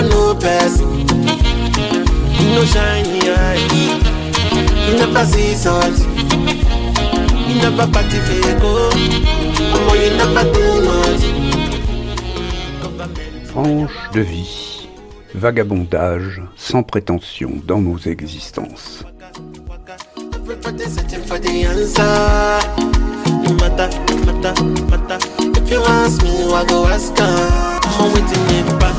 never know person. You no shiny eyes. You never see something. You never party for go. Oh, you never do nothing. Tranche de vie, vagabondage sans prétention dans nos existences. Everybody searching for the answer. Mata. If you ask me, I go ask her. I'm waiting me pa.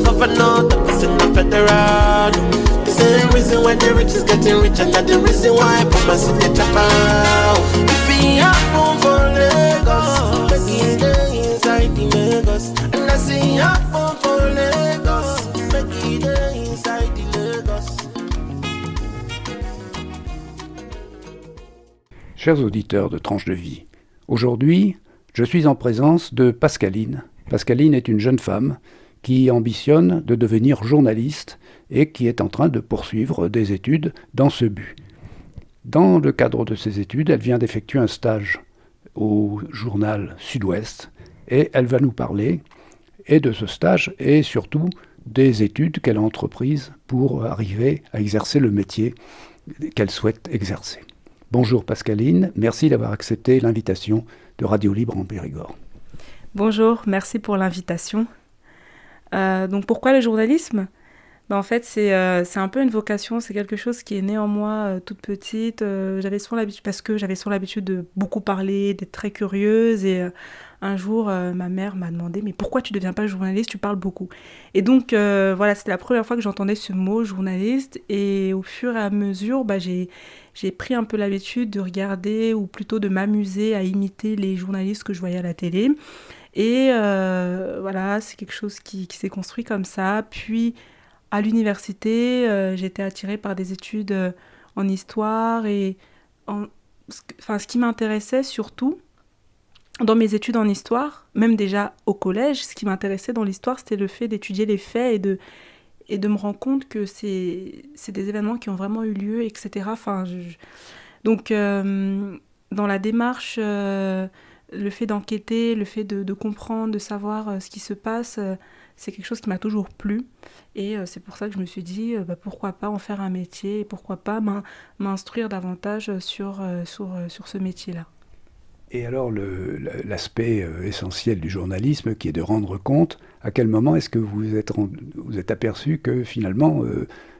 Governor, that is in the federal. The same reason why the rich is getting rich, and that the reason why Papa see the chapa. If he happen for Lagos, make it stay inside the Lagos. And I say happen for Lagos, make it stay inside the Lagos. Chers auditeurs de Tranche de vie, aujourd'hui, je suis en présence de Pascaline. Pascaline est une jeune femme qui ambitionne de devenir journaliste et qui est en train de poursuivre des études dans ce but. Dans le cadre de ces études, elle vient d'effectuer un stage au journal Sud-Ouest et elle va nous parler et de ce stage et surtout des études qu'elle a entreprises pour arriver à exercer le métier qu'elle souhaite exercer. Bonjour Pascaline, merci d'avoir accepté l'invitation de Radio Libre en Périgord. Bonjour, merci pour l'invitation. Donc pourquoi le journalisme ? En fait, c'est un peu une vocation, c'est quelque chose qui est né en moi toute petite. J'avais souvent l'habitude de beaucoup parler, d'être très curieuse. Et un jour, ma mère m'a demandé « Mais pourquoi tu ne deviens pas journaliste ? Tu parles beaucoup. » Et donc, voilà, c'était la première fois que j'entendais ce mot « journaliste ». Et au fur et à mesure, j'ai pris un peu l'habitude de regarder ou plutôt de m'amuser à imiter les journalistes que je voyais à la télé. Et voilà, c'est quelque chose qui s'est construit comme ça. Puis, à l'université, j'étais attirée par des études en histoire. Et ce qui m'intéressait surtout dans mes études en histoire, même déjà au collège, ce qui m'intéressait dans l'histoire, c'était le fait d'étudier les faits et de me rendre compte que c'est des événements qui ont vraiment eu lieu, etc. Donc, dans la démarche... le fait d'enquêter, le fait de comprendre, de savoir ce qui se passe, c'est quelque chose qui m'a toujours plu. Et c'est pour ça que je me suis dit, pourquoi pas en faire un métier et pourquoi pas m'instruire davantage sur ce métier-là. Et alors, l'aspect essentiel du journalisme, qui est de rendre compte, à quel moment est-ce que vous êtes aperçu que finalement,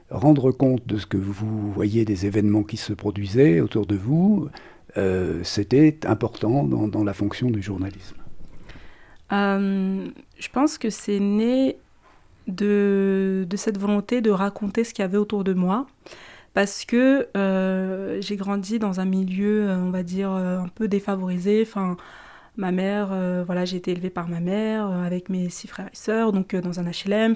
rendre compte de ce que vous voyez des événements qui se produisaient autour de vous, c'était important dans la fonction du journalisme? Je pense que c'est né de cette volonté de raconter ce qu'il y avait autour de moi, parce que j'ai grandi dans un milieu, on va dire, un peu défavorisé. Ma mère, j'ai été élevée par ma mère, avec mes 6 frères et sœurs, donc dans un HLM.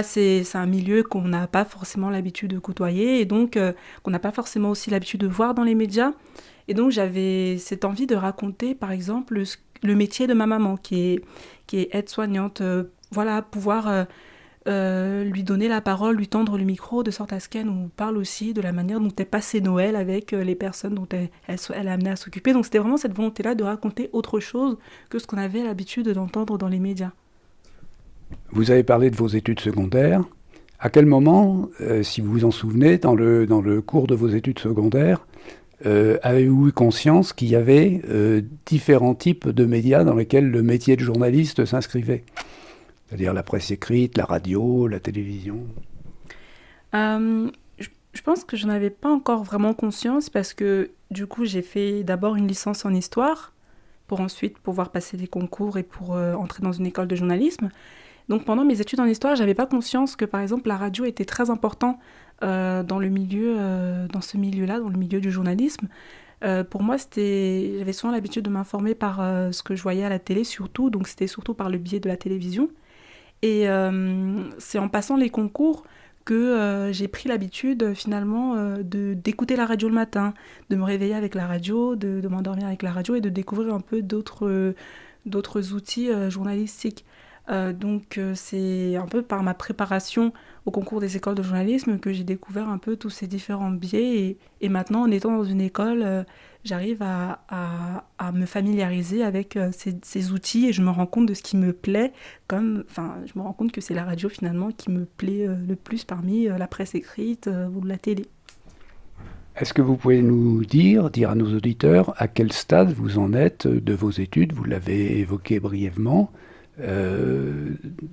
C'est un milieu qu'on n'a pas forcément l'habitude de côtoyer, et donc qu'on n'a pas forcément aussi l'habitude de voir dans les médias. Et donc, j'avais cette envie de raconter, par exemple, le métier de ma maman, qui est aide-soignante. Pouvoir lui donner la parole, lui tendre le micro, de sorte à ce qu'elle nous parle aussi de la manière dont elle passait Noël avec les personnes dont elle a amené à s'occuper. Donc, c'était vraiment cette volonté-là de raconter autre chose que ce qu'on avait l'habitude d'entendre dans les médias. Vous avez parlé de vos études secondaires. À quel moment, si vous vous en souvenez, dans le cours de vos études secondaires, avez-vous eu conscience qu'il y avait différents types de médias dans lesquels le métier de journaliste s'inscrivait ? C'est-à-dire la presse écrite, la radio, la télévision. Je pense que je n'en avais pas encore vraiment conscience parce que du coup j'ai fait d'abord une licence en histoire pour ensuite pouvoir passer des concours et pour entrer dans une école de journalisme. Donc pendant mes études en histoire, j'avais pas conscience que par exemple la radio était très important dans ce milieu-là, dans le milieu du journalisme. Pour moi, j'avais souvent l'habitude de m'informer par ce que je voyais à la télé surtout, donc c'était surtout par le biais de la télévision. Et c'est en passant les concours que j'ai pris l'habitude finalement d'écouter la radio le matin, de me réveiller avec la radio, de m'endormir avec la radio et de découvrir un peu d'autres outils journalistiques. Donc c'est un peu par ma préparation au concours des écoles de journalisme que j'ai découvert un peu tous ces différents biais et maintenant en étant dans une école, j'arrive à me familiariser avec ces outils et je me rends compte de ce qui me plaît je me rends compte que c'est la radio finalement qui me plaît le plus parmi la presse écrite ou la télé. Est-ce que vous pouvez nous dire à nos auditeurs, à quel stade vous en êtes de vos études? Vous l'avez évoqué brièvement,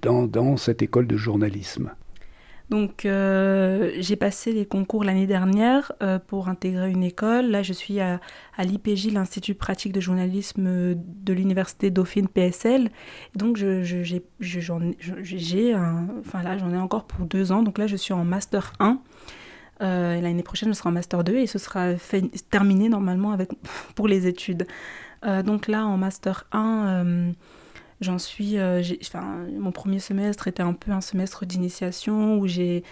dans cette école de journalisme. Donc j'ai passé les concours l'année dernière pour intégrer une école. Là je suis à l'IPJ, l'Institut pratique de journalisme de l'Université Dauphine PSL. Donc j'en ai encore pour 2 ans. Donc là je suis en Master 1. L'année prochaine, je serai en Master 2 et ce sera terminé normalement pour les études. Donc là, en Master 1, j'en suis... mon premier semestre était un peu un semestre d'initiation où j'ai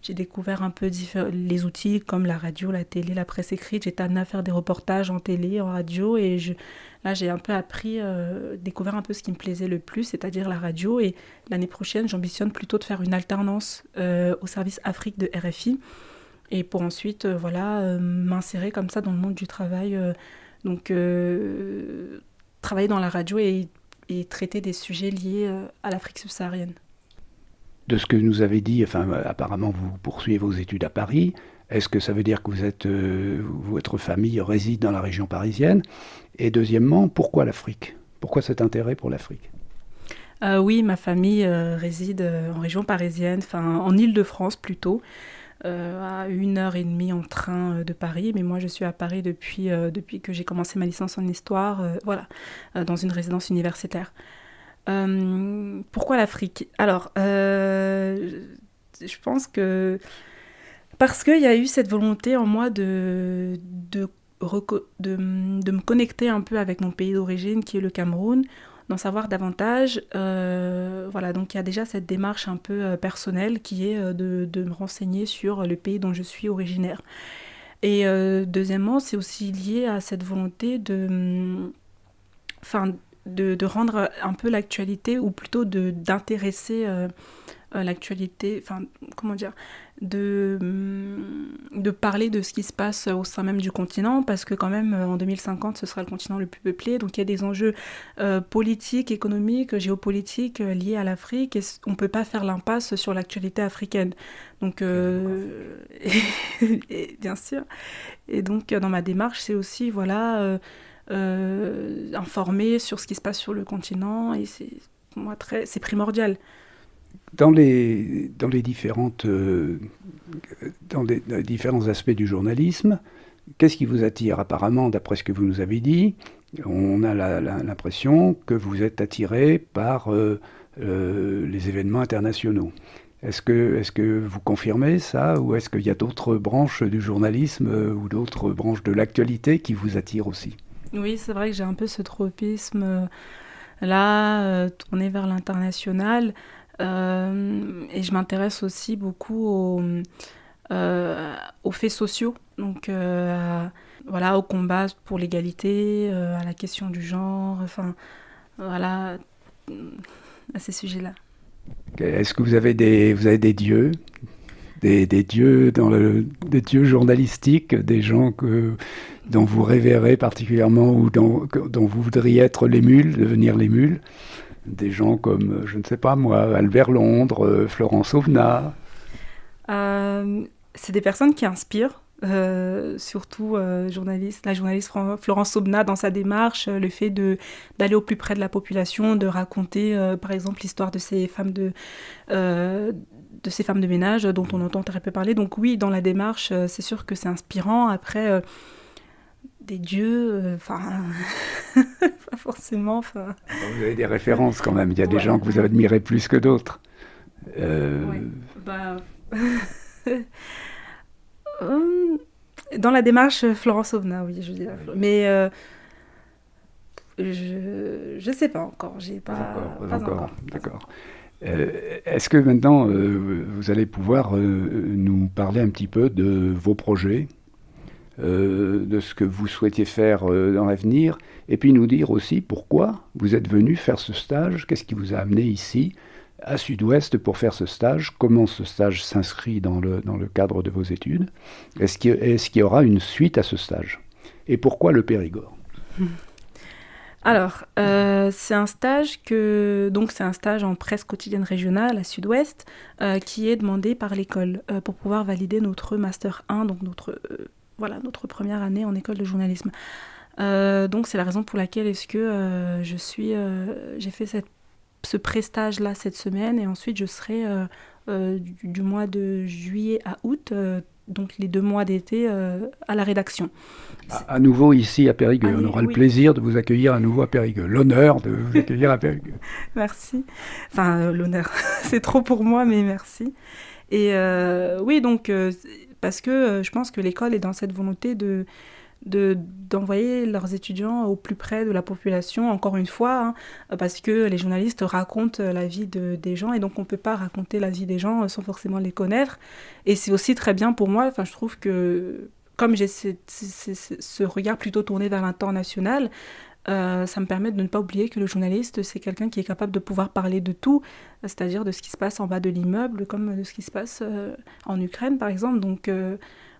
découvert un peu les outils comme la radio, la télé, la presse écrite. J'étais amenée à faire des reportages en télé, en radio et là, j'ai un peu appris, découvert un peu ce qui me plaisait le plus, c'est-à-dire la radio. Et l'année prochaine, j'ambitionne plutôt de faire une alternance au service Afrique de RFI. Et pour ensuite, m'insérer comme ça dans le monde du travail. Travailler dans la radio et traiter des sujets liés à l'Afrique subsaharienne. De ce que nous avez dit, apparemment vous poursuivez vos études à Paris. Est-ce que ça veut dire que votre famille réside dans la région parisienne? Et deuxièmement, pourquoi l'Afrique? Pourquoi cet intérêt pour l'Afrique? Oui, ma famille réside en région parisienne, en Île-de-France plutôt. À 1h30 en train de Paris, mais moi je suis à Paris depuis que j'ai commencé ma licence en histoire, dans une résidence universitaire. Pourquoi l'Afrique? Alors, je pense que parce qu'il y a eu cette volonté en moi de me connecter un peu avec mon pays d'origine qui est le Cameroun, d'en savoir davantage. Donc il y a déjà cette démarche un peu personnelle qui est de me renseigner sur le pays dont je suis originaire. Et deuxièmement, c'est aussi lié à cette volonté de rendre un peu l'actualité, ou plutôt d'intéresser l'actualité, de parler de ce qui se passe au sein même du continent, parce que quand même en 2050 ce sera le continent le plus peuplé, donc il y a des enjeux politiques, économiques, géopolitiques liés à l'Afrique et on ne peut pas faire l'impasse sur l'actualité africaine, donc et bien sûr, et donc dans ma démarche c'est aussi informer sur ce qui se passe sur le continent, et c'est pour moi c'est primordial. Dans les différents aspects du journalisme, qu'est-ce qui vous attire? Apparemment, d'après ce que vous nous avez dit, on a l'impression que vous êtes attiré par les événements internationaux. Est-ce que vous confirmez ça, ou est-ce qu'il y a d'autres branches du journalisme ou d'autres branches de l'actualité qui vous attirent aussi? Oui, c'est vrai que j'ai un peu ce tropisme tourné vers l'international. Et je m'intéresse aussi beaucoup aux faits sociaux, donc au combat pour l'égalité, à la question du genre, à ces sujets-là. Est-ce que vous avez des dieux, des dieux des dieux journalistiques, des gens dont vous révérez particulièrement ou dont vous voudriez être devenir l'émule? Des gens comme, je ne sais pas moi, Albert Londres, Florence Aubenas. C'est des personnes qui inspirent, surtout la journaliste Florence Aubenas dans sa démarche, le fait d'aller au plus près de la population, de raconter par exemple l'histoire de ces femmes de ménage dont on entend très peu parler. Donc oui, dans la démarche, c'est sûr que c'est inspirant. Après, des dieux, pas forcément. Vous avez des références quand même, il y a des gens que vous admirez plus que d'autres. Dans la démarche Florence Aubenas, oui, je veux dire. Mais je sais pas encore, j'ai pas encore. D'accord. Est-ce que maintenant vous allez pouvoir nous parler un petit peu de vos projets? de ce que vous souhaitiez faire dans l'avenir, et puis nous dire aussi pourquoi vous êtes venu faire ce stage, qu'est-ce qui vous a amené ici, à Sud-Ouest, pour faire ce stage, comment ce stage s'inscrit dans le cadre de vos études, est-ce qu'il y aura une suite à ce stage, et pourquoi le Périgord? Alors, c'est un stage c'est un stage en presse quotidienne régionale à Sud-Ouest qui est demandé par l'école pour pouvoir valider notre Master 1, donc notre première année en école de journalisme. Donc, c'est la raison pour laquelle j'ai fait ce pré-stage-là cette semaine, et ensuite je serai du mois de juillet à août, donc les 2 mois d'été, à la rédaction. À nouveau ici à Périgueux. On aura le oui. plaisir de vous accueillir à nouveau à Périgueux. L'honneur de vous accueillir à Périgueux. Merci. Enfin, l'honneur, c'est trop pour moi, mais merci. Et oui, donc, parce que je pense que l'école est dans cette volonté d'envoyer leurs étudiants au plus près de la population, encore une fois, parce que les journalistes racontent la vie des gens, et donc on ne peut pas raconter la vie des gens sans forcément les connaître. Et c'est aussi très bien pour moi, je trouve que comme j'ai ce regard plutôt tourné vers l'international, ça me permet de ne pas oublier que le journaliste, c'est quelqu'un qui est capable de pouvoir parler de tout, c'est-à-dire de ce qui se passe en bas de l'immeuble, comme de ce qui se passe en Ukraine, par exemple. Donc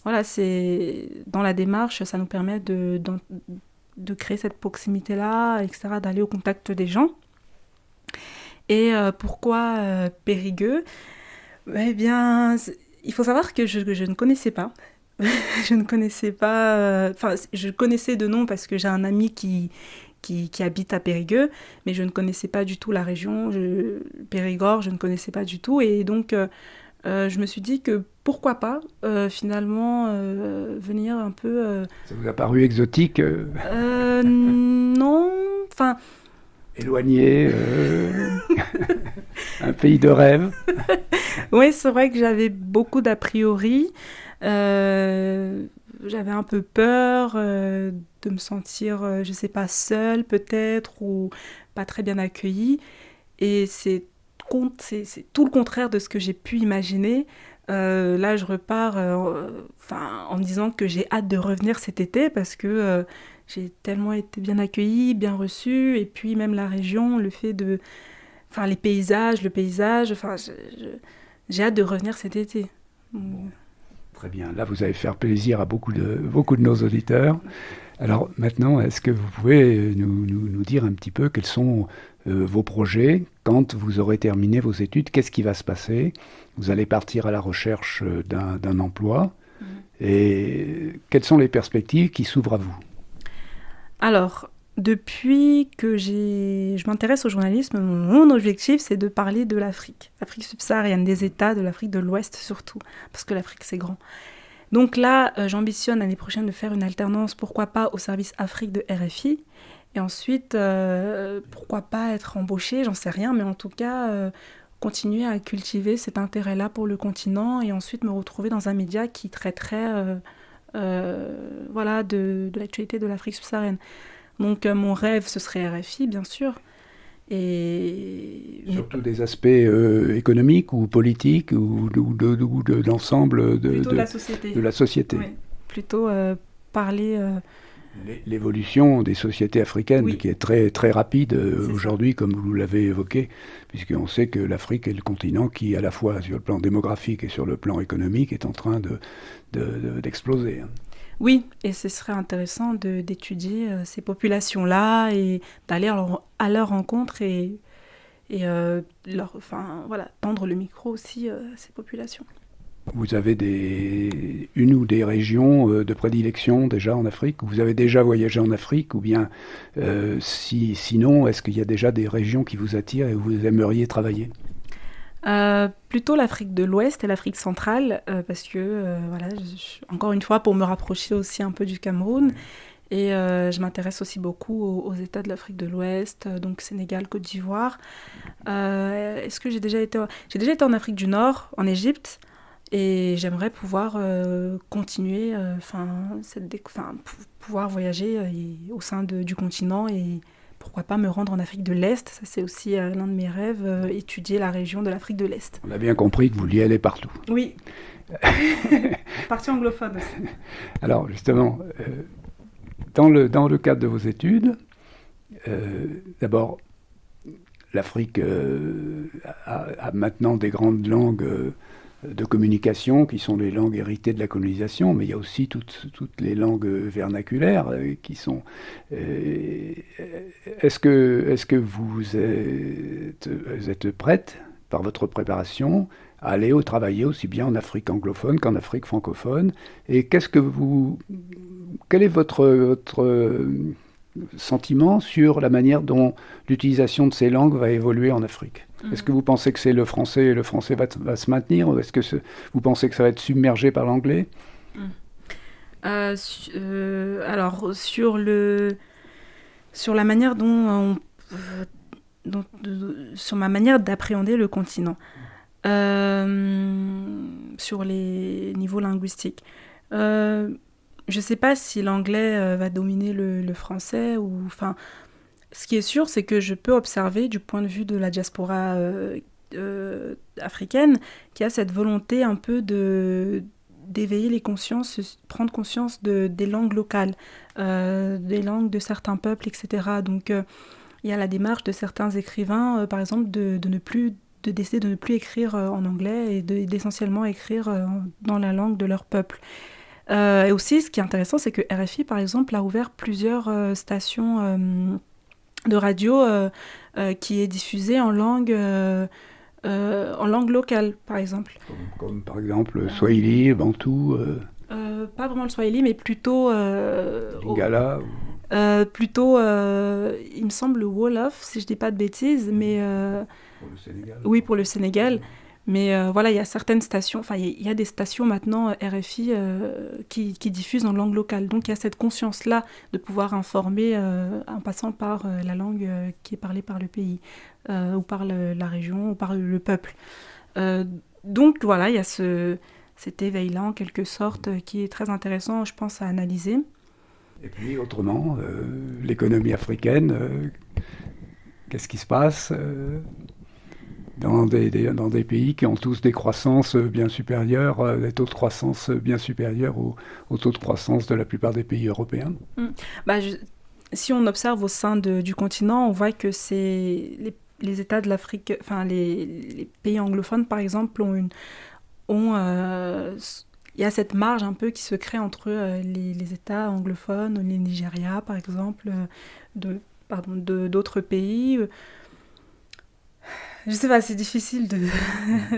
voilà, c'est dans la démarche, ça nous permet de créer cette proximité-là, etc., d'aller au contact des gens. Et pourquoi Périgueux? Eh bien, il faut savoir que je ne connaissais pas. Je ne connaissais pas... je connaissais de nom parce que j'ai un ami qui habite à Périgueux, mais je ne connaissais pas du tout la région. Périgord, je ne connaissais pas du tout. Et donc, je me suis dit que pourquoi pas, finalement, venir un peu... Ça vous a paru exotique Non, enfin... Éloigné, un pays de rêve. Oui, c'est vrai que j'avais beaucoup d'a priori. J'avais un peu peur de me sentir, je sais pas, seule peut-être, ou pas très bien accueillie. Et c'est tout le contraire de ce que j'ai pu imaginer. Là, je repars en me disant que j'ai hâte de revenir cet été parce que j'ai tellement été bien accueillie, bien reçue, et puis même la région, le fait de... Enfin, le paysage, j'ai hâte de revenir cet été. Bon, très bien. Là, vous allez faire plaisir à beaucoup de nos auditeurs. Alors maintenant, est-ce que vous pouvez nous dire un petit peu quels sont vos projets quand vous aurez terminé vos études? Qu'est-ce qui va se passer? Vous allez partir à la recherche d'un emploi. Et quelles sont les perspectives qui s'ouvrent à vous? Alors, depuis que je m'intéresse au journalisme, mon objectif, c'est de parler de l'Afrique subsaharienne, des États de l'Afrique de l'Ouest surtout, parce que l'Afrique, c'est grand. Donc là, j'ambitionne l'année prochaine de faire une alternance, pourquoi pas, au service Afrique de RFI. Et ensuite, pourquoi pas être embauchée, j'en sais rien, mais en tout cas, continuer à cultiver cet intérêt-là pour le continent, et ensuite me retrouver dans un média qui traiterait de l'actualité de l'Afrique subsaharienne. Donc mon rêve, ce serait RFI, bien sûr. Et... Surtout des aspects économiques ou politiques ou de l'ensemble de la société. De la société. Oui, plutôt parler... L'évolution des sociétés africaines, oui, qui est très, très rapide aujourd'hui, comme vous l'avez évoqué, puisqu'on sait que l'Afrique est le continent qui, à la fois sur le plan démographique et sur le plan économique, est en train d'exploser. Oui, et ce serait intéressant d'étudier ces populations-là et d'aller à leur rencontre et tendre le micro aussi à ces populations. Vous avez une ou des régions de prédilection déjà en Afrique? Vous avez déjà voyagé en Afrique? Ou bien, sinon, est-ce qu'il y a déjà des régions qui vous attirent et où vous aimeriez travailler? Plutôt l'Afrique de l'Ouest et l'Afrique centrale, parce que, encore une fois, pour me rapprocher aussi un peu du Cameroun. Et je m'intéresse aussi beaucoup aux États de l'Afrique de l'Ouest, donc Sénégal, Côte d'Ivoire. Est-ce que j'ai déjà été en Afrique du Nord, en Égypte, et j'aimerais pouvoir continuer, pouvoir voyager au sein du continent et pourquoi pas me rendre en Afrique de l'Est. Ça, c'est aussi l'un de mes rêves, étudier la région de l'Afrique de l'Est. On a bien compris que vous vouliez aller partout. Oui. Partie anglophone aussi. Alors, justement, dans le cadre de vos études, d'abord, l'Afrique a maintenant des grandes langues de communication qui sont les langues héritées de la colonisation, mais il y a aussi toutes les langues vernaculaires qui sont... Est-ce que vous êtes prête, par votre préparation, à aller travailler aussi bien en Afrique anglophone qu'en Afrique francophone? Et quel est votre sentiment sur la manière dont l'utilisation de ces langues va évoluer en Afrique? Est-ce que vous pensez que c'est le français va se maintenir, ou est-ce que vous pensez que ça va être submergé par l'anglais? Alors, sur la manière sur ma manière d'appréhender le continent, sur les niveaux linguistiques, je ne sais pas si l'anglais va dominer le français ou... Enfin, ce qui est sûr, c'est que je peux observer du point de vue de la diaspora africaine qu'il y a cette volonté un peu d'éveiller les consciences, prendre conscience des langues locales, des langues de certains peuples, etc. Donc, il y a la démarche de certains écrivains, par exemple, d'essayer de ne plus écrire en anglais et d'essentiellement écrire dans la langue de leur peuple. Et aussi, ce qui est intéressant, c'est que RFI, par exemple, a ouvert plusieurs stations de radio qui est diffusée en langue locale, par exemple. Comme par exemple Swahili, Bantou... Pas vraiment le Swahili, mais plutôt... Lingala plutôt, il me semble, le Wolof, si je ne dis pas de bêtises, mais... pour le Sénégal. Oui, pour le Sénégal. Mais voilà, il y a certaines stations, enfin, il y a des stations maintenant RFI qui diffusent en langue locale. Donc, il y a cette conscience-là de pouvoir informer en passant par la langue qui est parlée par le pays, ou par la région, ou par le peuple. Donc, voilà, il y a cet éveil-là, en quelque sorte, qui est très intéressant, je pense, à analyser. Et puis, autrement, l'économie africaine, qu'est-ce qui se passe dans des pays qui ont tous des croissances bien supérieures, des taux de croissance bien supérieurs au taux de croissance de la plupart des pays européens? Si on observe au sein du continent, on voit que c'est les États de l'Afrique, enfin les pays anglophones par exemple, il y a cette marge un peu qui se crée entre les États anglophones, le Nigeria par exemple, d'autres pays. Je sais pas, c'est difficile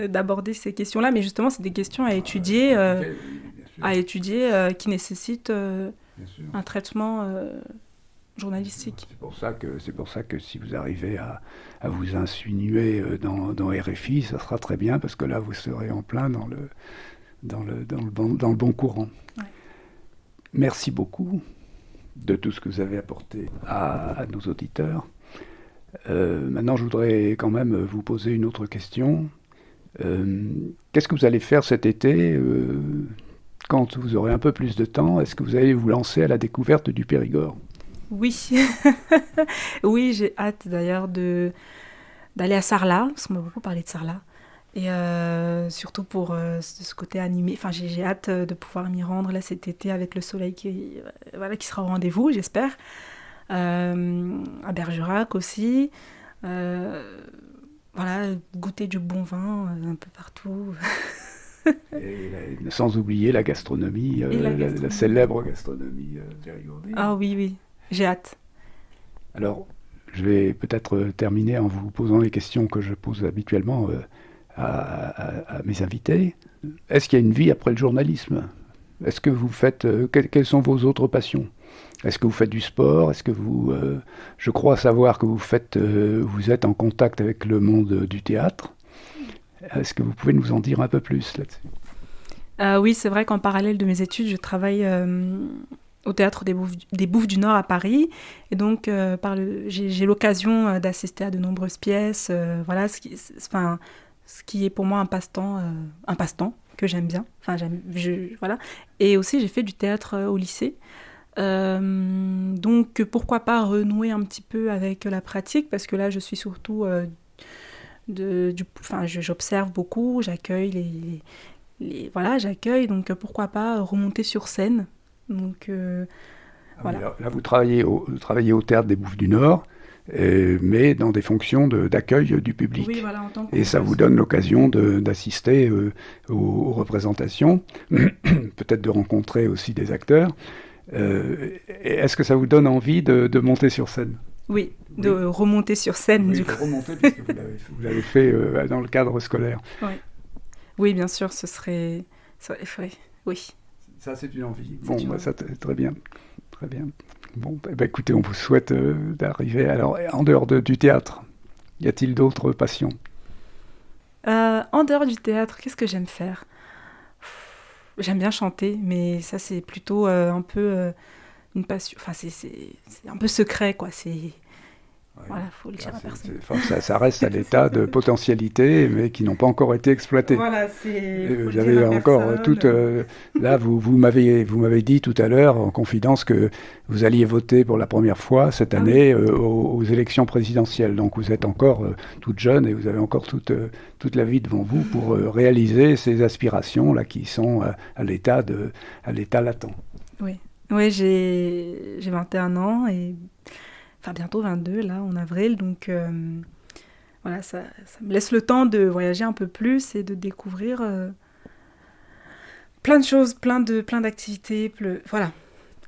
d'aborder ces questions-là, mais justement, c'est des questions à étudier, qui nécessitent un traitement journalistique. C'est pour ça que si vous arrivez à vous insinuer dans RFI, ça sera très bien, parce que là, vous serez en plein dans le bon courant. Ouais. Merci beaucoup de tout ce que vous avez apporté à nos auditeurs. Maintenant, je voudrais quand même vous poser une autre question. Qu'est-ce que vous allez faire cet été quand vous aurez un peu plus de temps? Est-ce que vous allez vous lancer à la découverte du Périgord? Oui, oui, j'ai hâte d'ailleurs d'aller à Sarlat, parce qu'on m'a beaucoup parlé de Sarlat. Et surtout pour ce côté animé, enfin, j'ai hâte de pouvoir m'y rendre là cet été avec le soleil qui sera au rendez-vous, j'espère. À Bergerac aussi, goûter du bon vin un peu partout. Et sans oublier la gastronomie, la célèbre gastronomie périgourdienne. Ah oui, j'ai hâte. Alors, je vais peut-être terminer en vous posant les questions que je pose habituellement à mes invités. Est-ce qu'il y a une vie après le journalisme? Est-ce que vous faites... quelles sont vos autres passions? Est-ce que vous faites du sport? Est-ce que vous... je crois savoir que vous êtes en contact avec le monde du théâtre. Est-ce que vous pouvez nous en dire un peu plus là-dessus? Oui, c'est vrai qu'en parallèle de mes études, je travaille au Théâtre des Bouffes du Nord à Paris. Et donc, j'ai l'occasion d'assister à de nombreuses pièces. Ce qui est pour moi un passe-temps que j'aime bien. Voilà. Et aussi, j'ai fait du théâtre au lycée. Donc pourquoi pas renouer un petit peu avec la pratique, parce que là je suis surtout j'observe beaucoup, j'accueille j'accueille, donc pourquoi pas remonter sur scène. Donc voilà. Là, vous travaillez au Théâtre des Bouffes du Nord, mais dans des fonctions d'accueil du public. Oui, voilà, en tant que et ça vous donne l'occasion d'assister aux représentations, peut-être de rencontrer aussi des acteurs. Est-ce que ça vous donne envie de monter sur scène ? Oui, de remonter sur scène. Oui, du de coup. remonter, puisque vous l'avez fait dans le cadre scolaire. Oui, bien sûr, ce serait... Oui. Ça, c'est une envie. Ça, très bien. Très bien. Bon, écoutez, on vous souhaite d'arriver. Alors, en dehors du théâtre, y a-t-il d'autres passions ? En dehors du théâtre, qu'est-ce que j'aime faire ? J'aime bien chanter, mais ça, c'est plutôt un peu une passion. Enfin, c'est un peu secret, quoi. Voilà, faut le dire à personne. Ça reste à l'état de potentialité, mais qui n'ont pas encore été exploitées. Voilà, vous avez encore là, vous m'avez dit tout à l'heure en confidence que vous alliez voter pour la première fois cette année aux élections présidentielles. Donc vous êtes encore toute jeune et vous avez encore toute la vie devant vous pour réaliser ces aspirations là qui sont à l'état latent. Oui, j'ai 21 ans et bientôt 22 là en avril, donc voilà, ça me laisse le temps de voyager un peu plus et de découvrir plein de choses, plein d'activités, voilà,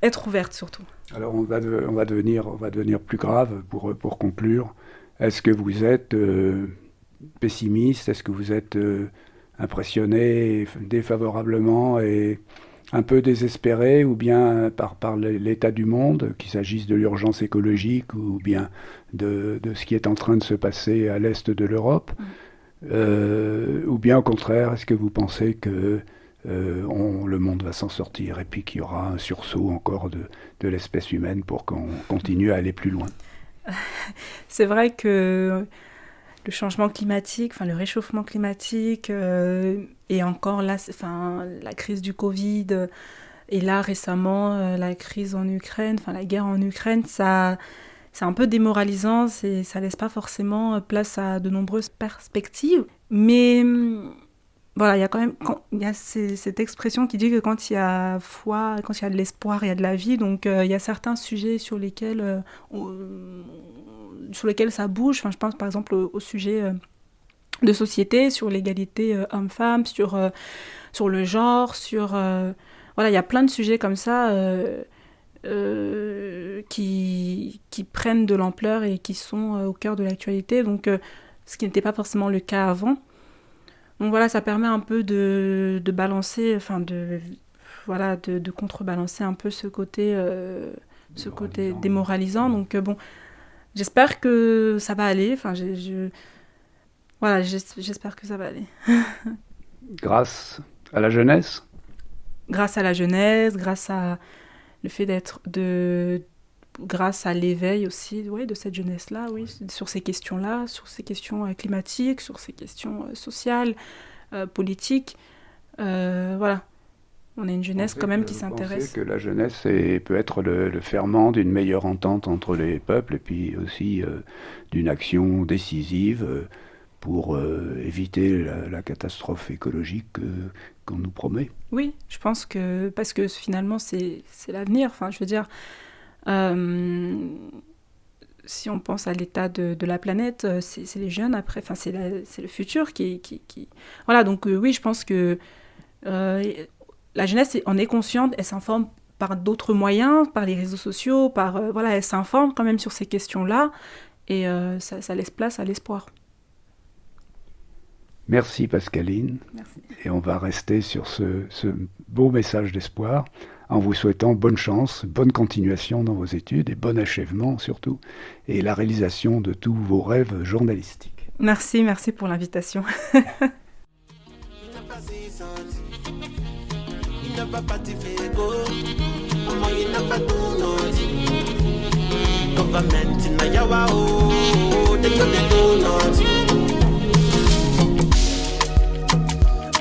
être ouverte surtout. Alors on va devenir plus grave pour conclure. Est-ce que vous êtes pessimiste ? Est-ce que vous êtes impressionné défavorablement et un peu désespéré, ou bien par l'état du monde, qu'il s'agisse de l'urgence écologique ou bien de ce qui est en train de se passer à l'est de l'Europe, ou bien au contraire, est-ce que vous pensez que le monde va s'en sortir et puis qu'il y aura un sursaut encore de l'espèce humaine pour qu'on continue à aller plus loin ? C'est vrai que le changement climatique, le réchauffement climatique, et encore là, la crise du Covid, et là récemment la crise en Ukraine, la guerre en Ukraine, c'est un peu démoralisant, ça laisse pas forcément place à de nombreuses perspectives. Mais voilà, il y a cette expression qui dit que quand il y a foi, quand il y a de l'espoir, il y a de la vie. Donc il y a certains sujets sur lesquels ça bouge. Je pense par exemple au sujet de société, sur l'égalité homme-femme, sur le genre, voilà, il y a plein de sujets comme ça qui prennent de l'ampleur et qui sont au cœur de l'actualité, donc ce qui n'était pas forcément le cas avant. Donc voilà, ça permet un peu de balancer, de contrebalancer un peu ce côté démoralisant. Donc j'espère que ça va aller. J'espère que ça va aller. Grâce à la jeunesse ? Grâce à la jeunesse, grâce à le fait grâce à l'éveil aussi, de cette jeunesse-là, sur ces questions-là, sur ces questions climatiques, sur ces questions sociales, politiques. Voilà. On a une jeunesse quand même qui s'intéresse. Vous pensez que la jeunesse peut être le ferment d'une meilleure entente entre les peuples et puis aussi d'une action décisive pour éviter la catastrophe écologique qu'on nous promet ? Oui, je pense que, parce que finalement c'est l'avenir. Je veux dire, si on pense à l'état de la planète, c'est les jeunes après, c'est le futur qui... Voilà, donc oui, je pense que la jeunesse en est consciente, elle s'informe par d'autres moyens, par les réseaux sociaux, elle s'informe quand même sur ces questions-là, et ça laisse place à l'espoir. Merci Pascaline. Merci. Et on va rester sur ce beau message d'espoir en vous souhaitant bonne chance, bonne continuation dans vos études et bon achèvement surtout, et la réalisation de tous vos rêves journalistiques. Merci pour l'invitation.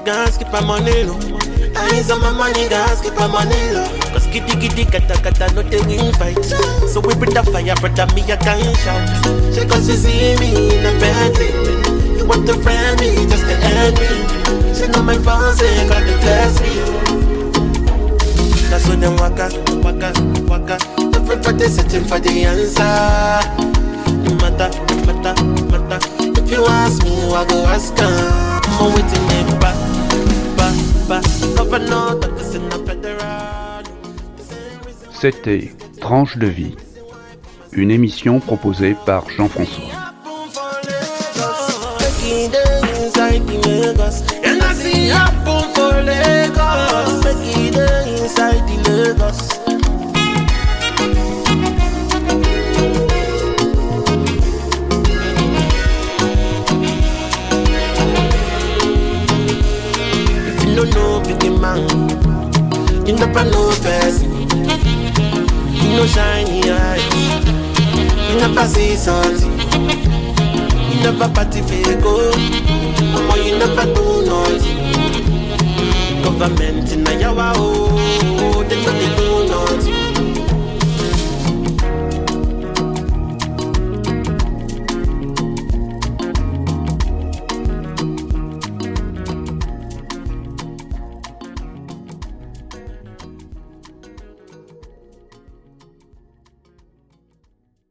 Gas keep my money low. I need some money, gas keep my money low. Cause diggy diggy digga kata, no they invite. So we bring the fire, brother, me a gunshot. She cause she see me in a bed. You want to friend me, just to end me. She know my phone, say got the bless me. That's when them waka. Everybody searching for the answer. Mata. If you ask me, I go ask her. I'm waiting me back. Governor, that is in the federal. C'était Tranche de vie, une émission proposée par Jean-François. You never know person. You know shiny eyes. You never see something. You never party go. Mama, you never do nothing. Government in a yawa oh.